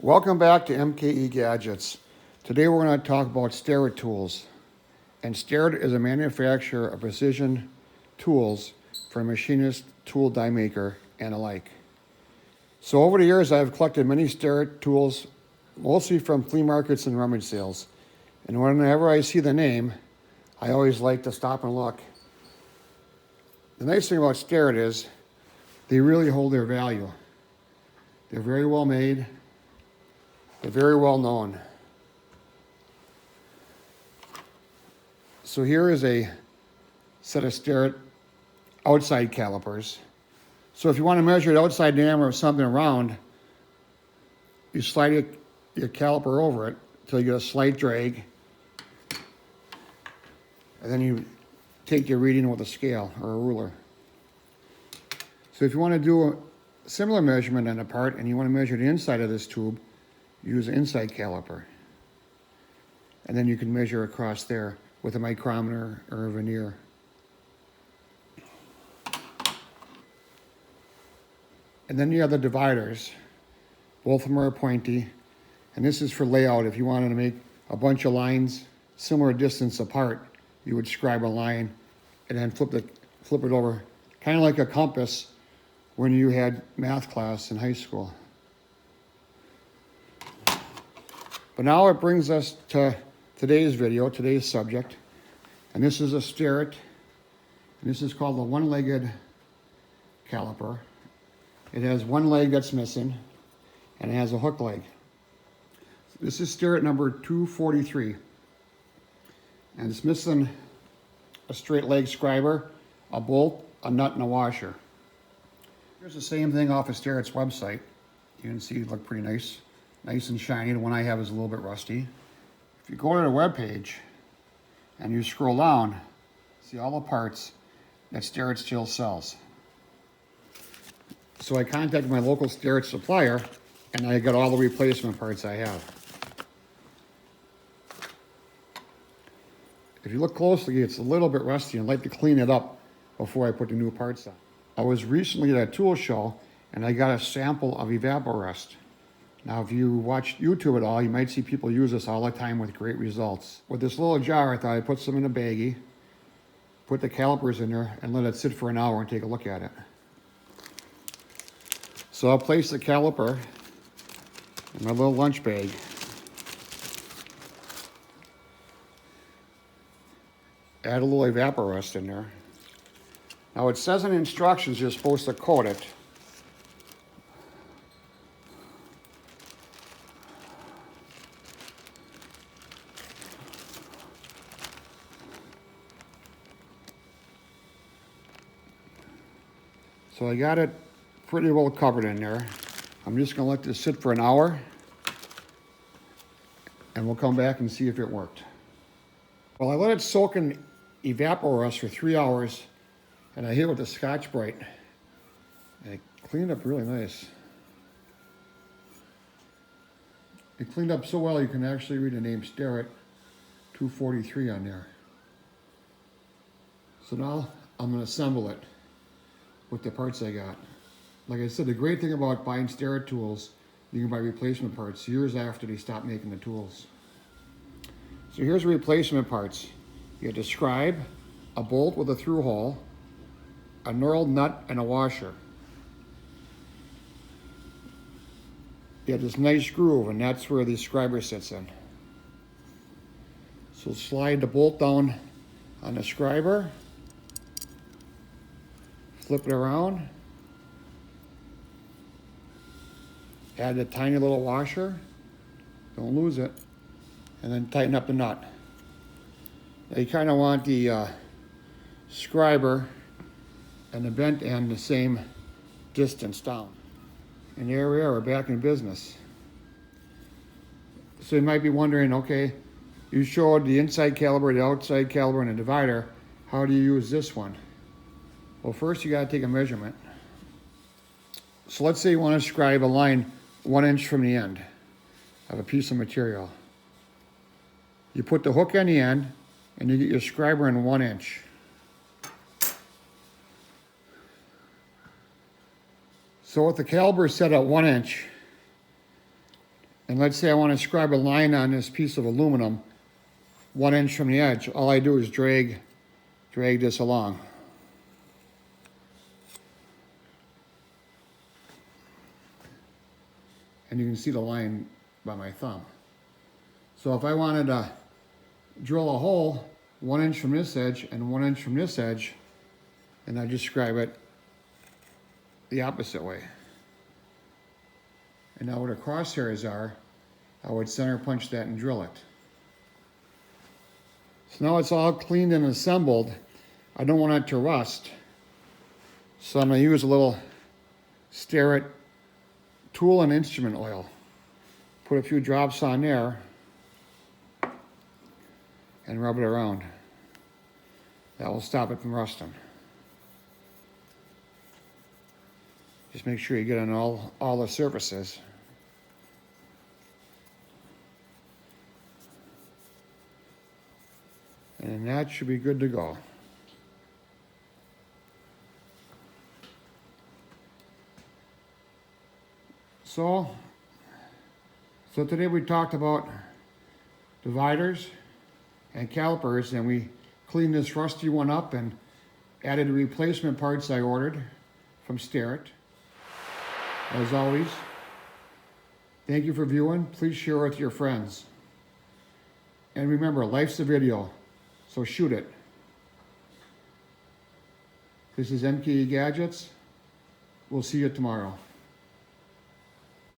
Welcome back to MKE Gadgets. Today we're going to talk about Starrett tools. And Starrett is a manufacturer of precision tools for machinist, tool die maker, and alike. So over the years I've collected many Starrett tools, mostly from flea markets and rummage sales. And whenever I see the name, I always like to stop and look. The nice thing about Starrett is they really hold their value. They're very well made. They're very well known. So here is a set of Starrett outside calipers. So if you want to measure the outside diameter of something around, you slide your caliper over it until you get a slight drag. And then you take your reading with a scale or a ruler. So if you want to do a similar measurement on a part and you want to measure the inside of this tube, use an inside caliper. And then you can measure across there with a micrometer or a vernier. And then you have the dividers. Both of them are pointy. And this is for layout. If you wanted to make a bunch of lines similar distance apart, you would scribe a line and then flip it over, kind of like a compass when you had math class in high school. But now it brings us to today's video, today's subject. And this is a Starrett. And this is called the one-legged caliper. It has one leg that's missing, and it has a hook leg. This is Starrett number 243. And it's missing a straight leg scriber, a bolt, a nut, and a washer. Here's the same thing off of Starrett's website. You can see it look pretty nice. Nice and shiny. The one I have is a little bit rusty. If you go to the web page and you scroll down, see all the parts that Starrett still sells. So I contacted my local Starrett supplier and I got all the replacement parts I have. If you look closely, it's a little bit rusty and I'd like to clean it up before I put the new parts on. I was recently at a tool show and I got a sample of Evaporust. Now, if you watch YouTube at all, you might see people use this all the time with great results. With this little jar, I thought I'd put some in a baggie, put the calipers in there, and let it sit for an hour and take a look at it. So I'll place the caliper in my little lunch bag. Add a little Evaporust in there. Now, it says in instructions you're supposed to coat it. So I got it pretty well covered in there. I'm just gonna let this sit for an hour and we'll come back and see if it worked. Well, I let it soak in Evaporust for 3 hours and I hit it with a Scotch-Brite. And it cleaned up really nice. It cleaned up so well you can actually read the name Starrett 243 on there. So now I'm gonna assemble it with the parts I got. Like I said, the great thing about buying Starrett tools, you can buy replacement parts years after they stop making the tools. So here's the replacement parts. You have the scribe, a bolt with a through hole, a knurled nut, and a washer. You have this nice groove, and that's where the scriber sits in. So slide the bolt down on the scriber, flip it around, add a tiny little washer, don't lose it, and then tighten up the nut. Now you kind of want the scriber and the bent end the same distance down. And there we are, we're back in business. So you might be wondering, okay, you showed the inside caliper, the outside caliper, and the divider. How do you use this one? Well, first you gotta take a measurement. So let's say you want to scribe a line 1 inch from the end of a piece of material. You put the hook on the end and you get your scriber in 1 inch. So with the caliper set at 1 inch, And let's say I want to scribe a line on this piece of aluminum 1 inch from the edge. All I do is drag this along. And you can see the line by my thumb. So if I wanted to drill a hole 1 inch from this edge and 1 inch from this edge, and I just scribe it the opposite way. And now where the crosshairs are, I would center punch that and drill it. So now it's all cleaned and assembled. I don't want it to rust. So I'm going to use a little Starrett tool and instrument oil. Put a few drops on there and rub it around. That will stop it from rusting. Just make sure you get on all the surfaces. And that should be good to go. So today we talked about dividers and calipers, and we cleaned this rusty one up and added the replacement parts I ordered from Starrett. As always, thank you for viewing. Please share with your friends. And remember, life's a video, so shoot it. This is MKE Gadgets. We'll see you tomorrow.